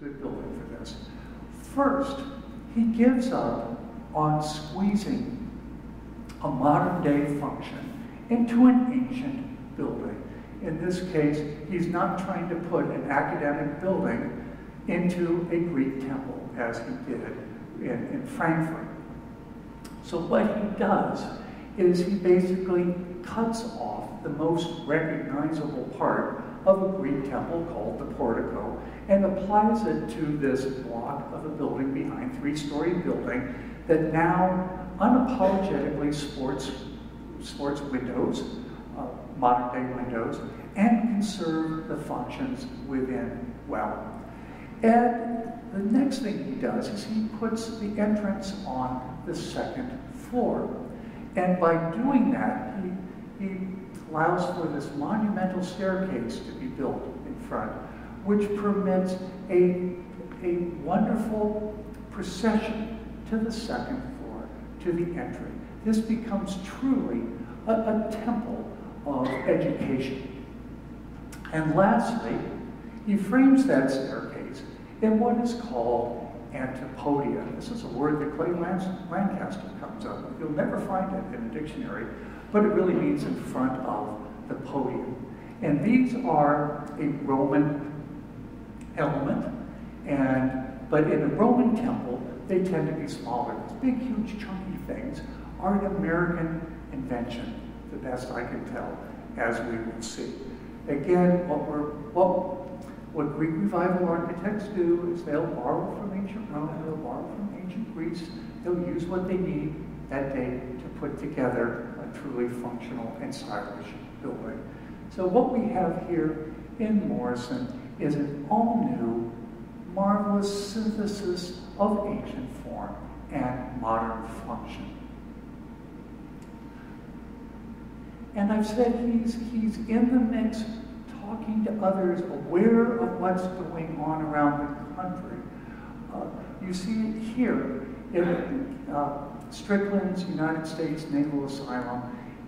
a good building for this. First, he gives up on squeezing a modern-day function into an ancient building. In this case, he's not trying to put an academic building into a Greek temple, as he did in Frankfurt. So what he does is he basically cuts off the most recognizable part of a Greek temple called the portico and applies it to this block of a building behind, three-story building, that now unapologetically sports windows, modern-day windows, and can serve the functions within well. And the next thing he does is he puts the entrance on the second floor. And by doing that, he allows for this monumental staircase to be built in front, which permits a wonderful procession to the second floor, to the entry. This becomes truly a temple of education. And lastly, he frames that staircase in what is called Antipodia. This is a word that Clay Lancaster comes up with. You'll never find it in a dictionary, but it really means in front of the podium. And these are a Roman element, but in a Roman temple, they tend to be smaller. These big, huge, chunky things are an American invention, the best I can tell, as we will see. Again, what Greek Revival architects do is they'll borrow from ancient Rome, they'll borrow from ancient Greece, they'll use what they need that day to put together a truly functional and stylish building. So what we have here in Morrison is an all-new, marvelous synthesis of ancient form and modern function. And I've said he's in the mix, talking to others, aware of what's going on around the country. You see it here in Strickland's United States Naval Asylum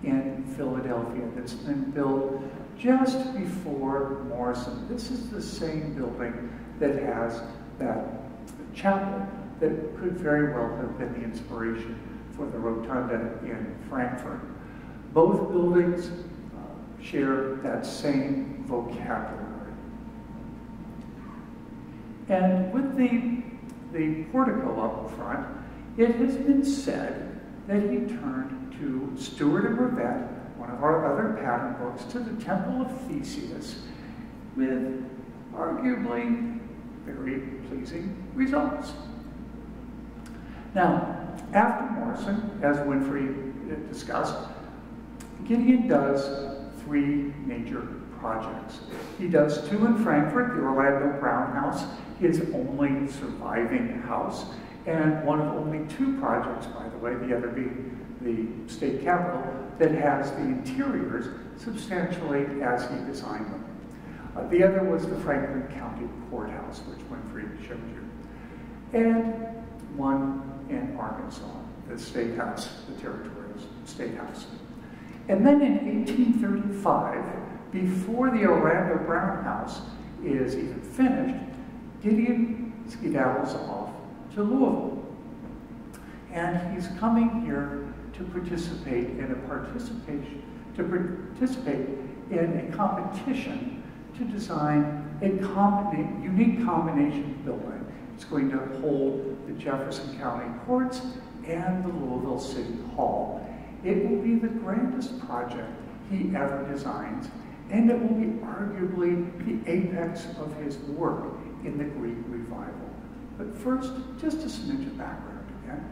in Philadelphia that's been built just before Morrison. This is the same building that has that chapel that could very well have been the inspiration for the rotunda in Frankfurt. Both buildings share that same vocabulary. And with the portico up front, it has been said that he turned to Stewart and Rivette, one of our other pattern books, to the Temple of Theseus with arguably very pleasing results. Now, after Morrison, as Winfrey discussed, Gideon does three major projects. He does two in Frankfurt, the Orlando Brown House, his only surviving house, and one of only two projects, by the way, the other being the state capitol, that has the interiors substantially as he designed them. The other was the Franklin County Courthouse, which Winfrey showed you. And one in Arkansas, the State House, the Territorial State House. And then in 1835, before the Orlando Brown House is even finished, Gideon skedaddles off to Louisville. And he's coming here to participate in a competition to design a unique combination building. It's going to hold the Jefferson County Courts and the Louisville City Hall. It will be the grandest project he ever designs, and it will be arguably the apex of his work in the Greek Revival. But first, just a smidge of background again.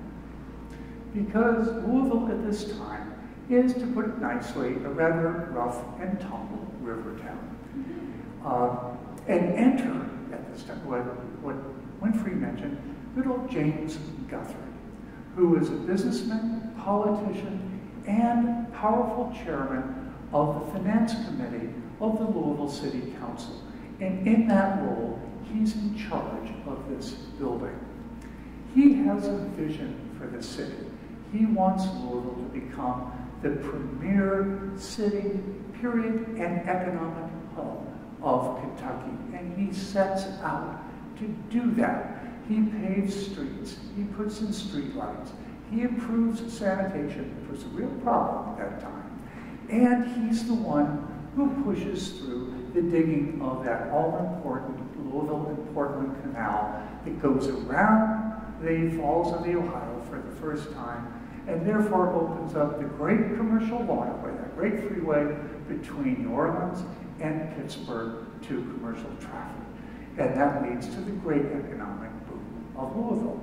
Because Louisville at this time is, to put it nicely, a rather rough and tumble river town. And enter at this time, what Winfrey mentioned, good old James Guthrie, who is a businessman, politician, and powerful chairman of the Finance Committee of the Louisville City Council. And in that role, he's in charge of this building. He has a vision for the city. He wants Louisville to become the premier city, period, and economic hub of Kentucky. And he sets out to do that. He paves streets, he puts in street lights, he improves sanitation, which was a real problem at that time. And he's the one who pushes through the digging of that all-important Louisville and Portland Canal that goes around the Falls of the Ohio for the first time, and therefore opens up the great commercial waterway, that great freeway between New Orleans and Pittsburgh to commercial traffic. And that leads to the great economic boom of Louisville.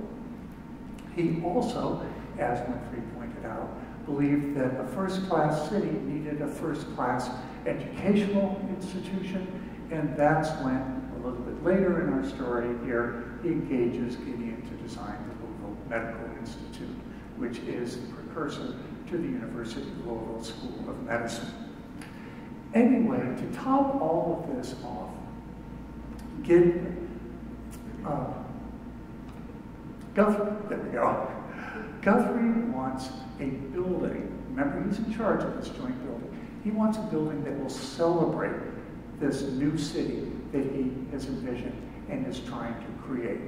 He also, as Winfrey pointed out, believed that a first-class city needed a first-class educational institution, and that's when, a little bit later in our story here, he engages Gideon to design the Louisville Medical Institute, which is the precursor to the University of Louisville School of Medicine. Anyway, to top all of this off, Guthrie wants a building. Remember, he's in charge of this joint building. He wants a building that will celebrate this new city that he has envisioned and is trying to create.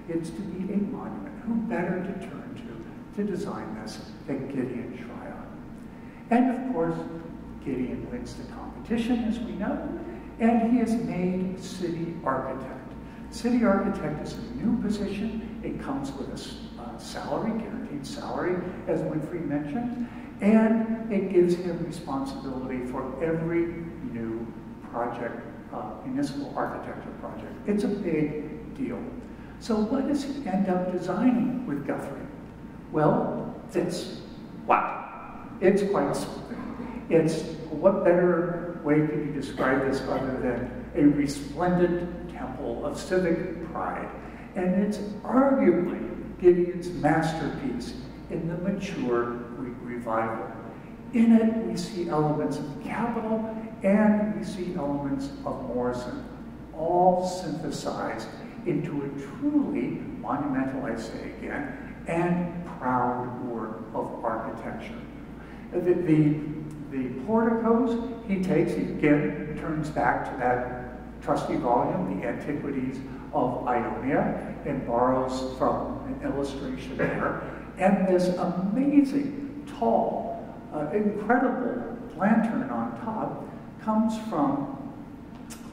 It's to be a monument. Who better to turn to design this than Gideon Shryock? And of course, Gideon wins the competition, as we know, and he is made city architect. City architect is a new position. It comes with a salary, guaranteed salary, as Winfrey mentioned, and it gives him responsibility for every new project, municipal architecture project. It's a big deal. So what does he end up designing with Guthrie? Well, this. Wow. It's quite something. It's, what better way could you describe this other than a resplendent temple of civic pride? And it's arguably Gideon's masterpiece in the mature Greek revival. In it, we see elements of the Capitol and we see elements of Morrison, all synthesized into a truly monumental, I say again, and proud work of architecture. The porticos he takes, he again turns back to that trusty volume, the Antiquities of Ionia, and borrows from an illustration there. And this amazing, tall, incredible lantern on top comes from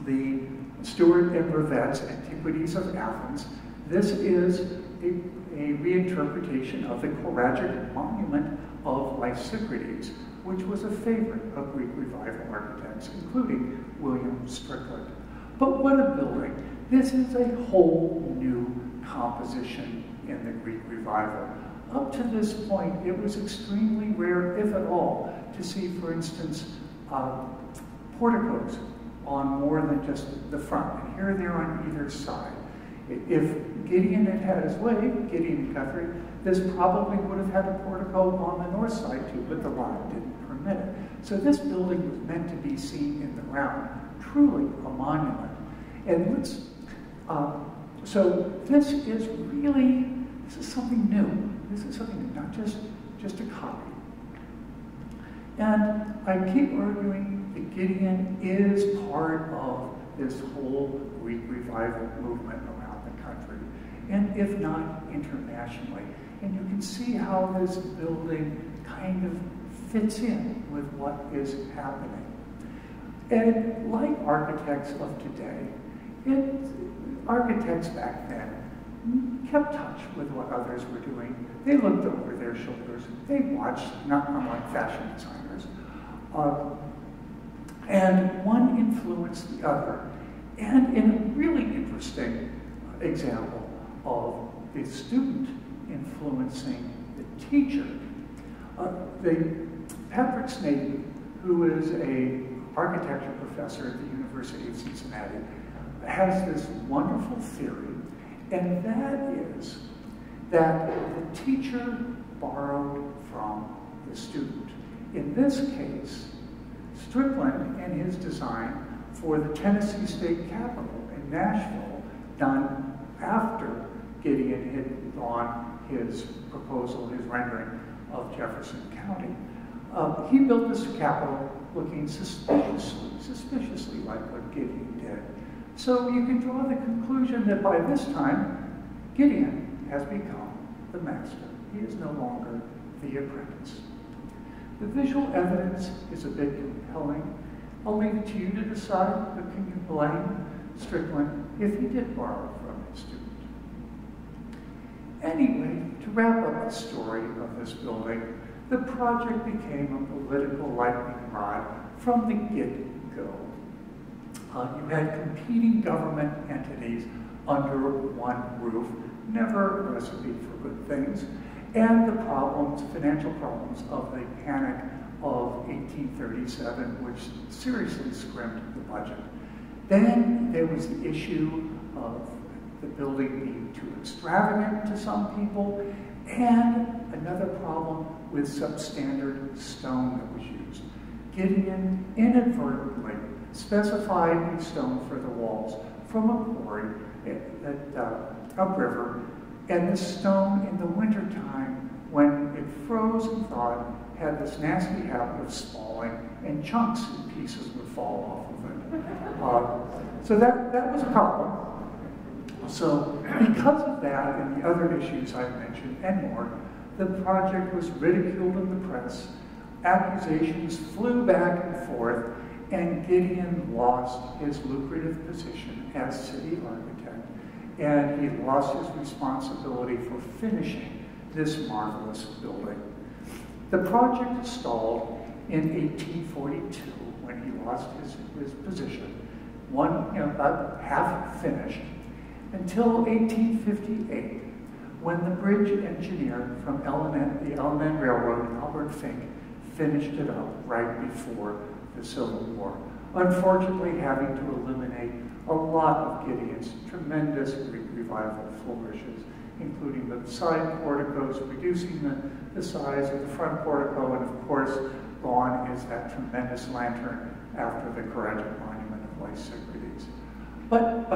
the Stewart and Brevet's Antiquities of Athens. This is a reinterpretation of the choragic monument of Lysicrides, which was a favorite of Greek revival architects, including William Strickland. But what a building. This is a whole new composition in the Greek revival. Up to this point, it was extremely rare, if at all, to see, for instance, porticos on more than just the front. And here they're on either side. If Gideon had had his way, Gideon and Guthrie, this probably would have had a portico on the north side too, but the law didn't permit it. So this building was meant to be seen in the round, truly a monument. And let's, so this is really, this is something new. This is something not just a copy. And I keep arguing that Gideon is part of this whole Greek revival movement around the country, and if not internationally. And you can see how this building kind of fits in with what is happening. And like architects of today, architects back then kept touch with what others were doing. They looked over their shoulders. They watched, not unlike fashion designers. And one influenced the other. And in a really interesting example of the student influencing the teacher, Patrick Snayden, who is an architecture professor at the University of Cincinnati, has this wonderful theory, and that is that the teacher borrowed from the student. In this case, Strickland and his design for the Tennessee State Capitol in Nashville, done after Gideon had drawn his proposal, his rendering of Jefferson County. He built this Capitol looking suspiciously like what Gideon did. So you can draw the conclusion that by this time, Gideon has become the master. He is no longer the apprentice. The visual evidence is a bit compelling. I'll leave it to you to decide, but can you blame Strickland if he did borrow from his student? Anyway, to wrap up the story of this building, the project became a political lightning rod from the get-go. You had competing government entities under one roof, never a recipe for good things, and the problems, financial problems of the panic of 1837, which seriously scrimped the budget. Then there was the issue of the building being too extravagant to some people, and another problem with substandard stone that was used. Gideon inadvertently specified the stone for the walls from a quarry upriver, and the stone in the wintertime, when it froze and thawed, had this nasty habit of spalling, and chunks and pieces would fall off of it. So that was a problem. So because of that and the other issues I've mentioned and more, the project was ridiculed in the press, accusations flew back and forth, and Gideon lost his lucrative position as city architect, and he lost his responsibility for finishing this marvelous building. The project stalled in 1842 when he lost his position, about half finished, until 1858, when the bridge engineer from the L&N Railroad, Albert Fink, finished it up right before the Civil War, unfortunately having to eliminate a lot of Gideon's tremendous Greek revival flourishes, including the side porticos, reducing the size of the front portico, and of course, gone is that tremendous lantern after the Corrado monument of Lysicrides. But,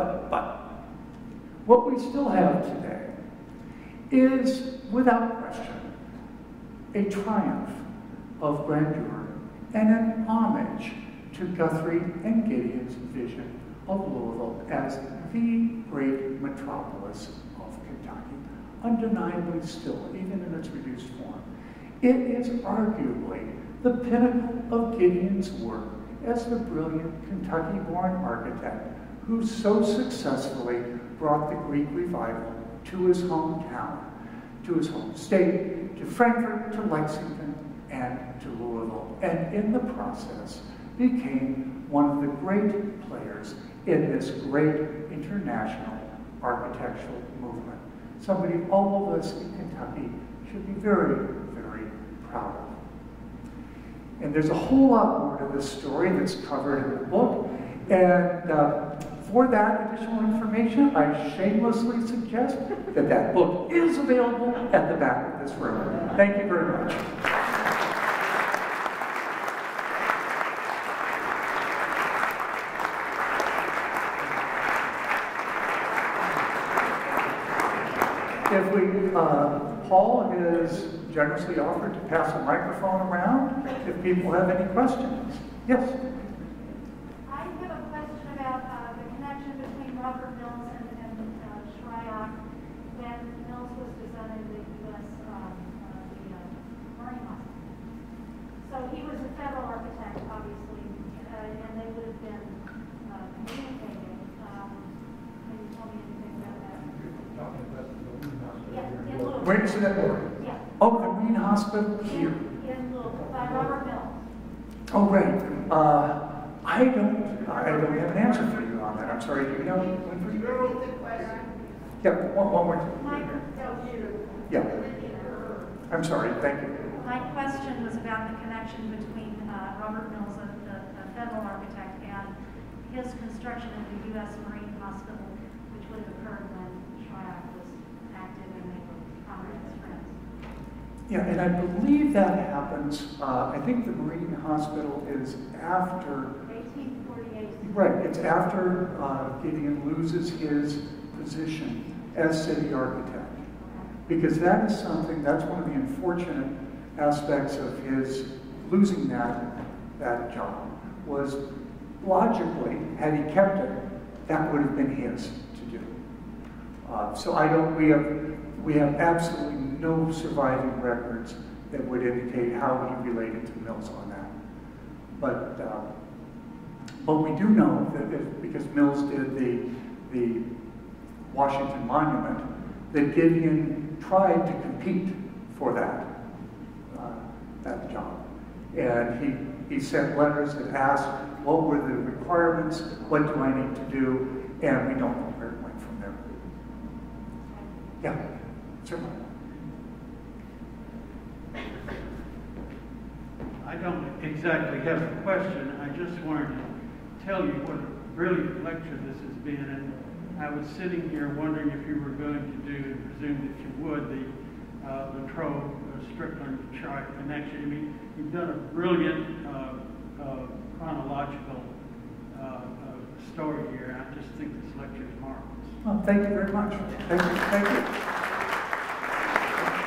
what we still have today is, without question, a triumph of grandeur and an homage to Guthrie and Gideon's vision of Louisville as the great metropolis of Kentucky, undeniably still, even in its reduced form. It is arguably the pinnacle of Gideon's work as the brilliant Kentucky-born architect who so successfully brought the Greek revival to his hometown, to his home state, to Frankfort, to Lexington, and to Louisville, and in the process became one of the great players in this great international architectural movement. Somebody all of us in Kentucky should be very, very proud of. And there's a whole lot more to this story that's covered in the book, and for that additional information, I shamelessly suggest that that book is available at the back of this room. Thank you very much. Paul is generously offered to pass a microphone around if people have any questions. Yes? I have a question about the connection between Robert Mills and Shryock when Mills was designing the U.S. Marine Hospital. So he was a federal architect, obviously, and they would have been communicating. Can you tell me anything about that? Where is that? Yeah. Oh, the Marine Hospital here. In Louisville, by Robert Mills. Oh, right. I don't have an answer for you on that. I'm sorry. Do you know, Winfrey? Yeah, one more. Yeah. I'm sorry. Thank you. My question was about the connection between Robert Mills, a federal architect, and his construction of the U.S. Marine Hospital, which would have occurred when Shryock was active and they were prominent friends. Yeah, and I believe that happens, I think the Marine Hospital is after... 1848. Right, it's after Gideon loses his position as city architect. Because that is something, that's one of the unfortunate aspects of his losing that job, was logically, had he kept it, that would have been his to do. So we have absolutely no surviving records that would indicate how he related to Mills on that. But we do know that because Mills did the Washington Monument, that Gideon tried to compete for that job. And he sent letters that asked, what were the requirements, what do I need to do, and we don't know where it went from there. Yeah, certainly. I don't exactly have a question. I just wanted to tell you what a brilliant lecture this has been. And I was sitting here wondering if you were going to do, and presumed that you would, the Latrobe Strickland chart connection. I mean, you've done a brilliant chronological story here. I just think this lecture is marvelous. Well, thank you very much. Thank you. Thank you.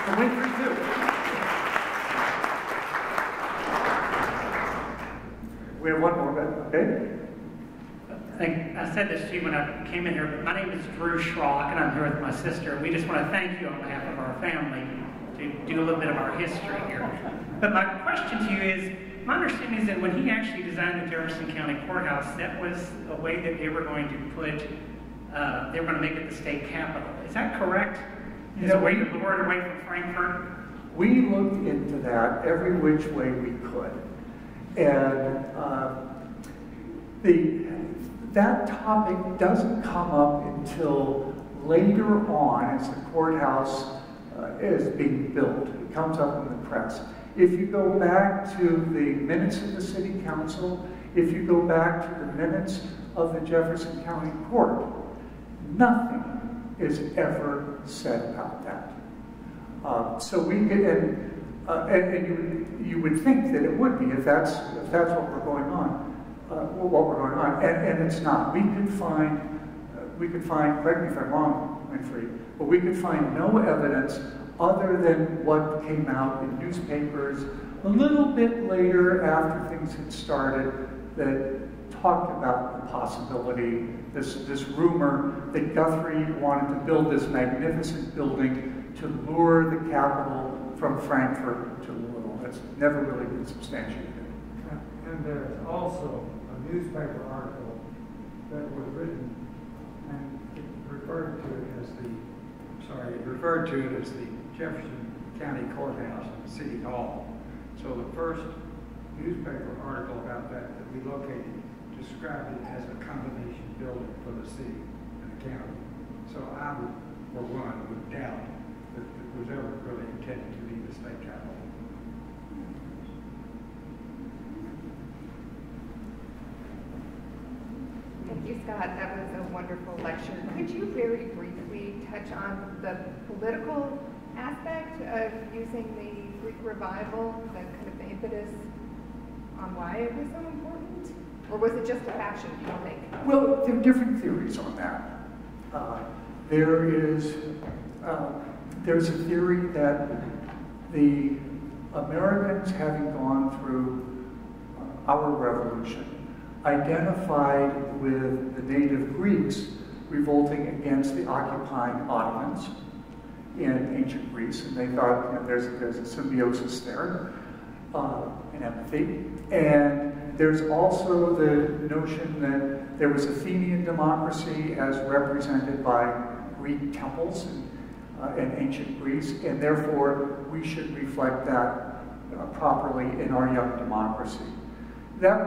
For Winfrey, too. We have one more, okay? I said this to you when I came in here, but my name is Gideon Shryock, and I'm here with my sister. We just want to thank you on behalf of our family to do a little bit of our history here. But my question to you is, my understanding is that when he actually designed the Jefferson County Courthouse, that was a way that they were going to put, they were going to make it the state capital. Is that correct? Is it a way to lure it away from Frankfurt? We looked into that every which way we could. And that topic doesn't come up until later on as the courthouse is being built. It comes up in the press. If you go back to the minutes of the city council, if you go back to the minutes of the Jefferson County Court, nothing is ever said about that. So we get, and you would think that it would be if that's what we're going on. And it's not. We could find, correct me if I'm wrong, Winfrey, but we could find no evidence other than what came out in newspapers a little bit later after things had started that talked about the possibility, this rumor that Guthrie wanted to build this magnificent building to lure the capital from Frankfurt to Louisville. That's never really been substantiated. And there's also a newspaper article that was written and it referred to it as the Jefferson County Courthouse and City Hall. So the first newspaper article about that we located described it as a combination building for the city and the county. So I would, for one, would doubt that it was ever really intended to be the state capital. Thank you, Scott. That was a wonderful lecture. Could you very briefly touch on the political aspect of using the Greek revival, the kind of the impetus on why it was so important? Or was it just a fashion, do you think? Well, there are different theories on that. There's a theory that the Americans, having gone through our revolution, identified with the native Greeks revolting against the occupying Ottomans in ancient Greece, and they thought there's a symbiosis there, an empathy. And there's also the notion that there was Athenian democracy as represented by Greek temples in ancient Greece, and therefore we should reflect that properly in our young democracy. That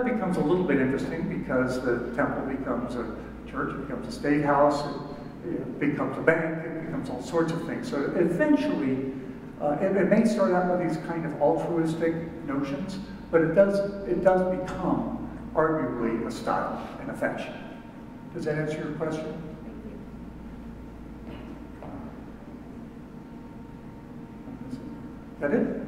becomes a little bit interesting because the temple becomes a church, it becomes a state house, it becomes a bank, it becomes all sorts of things. So eventually, it may start out with these kind of altruistic notions, but it does become arguably a style and a fashion. Does that answer your question? Is that it?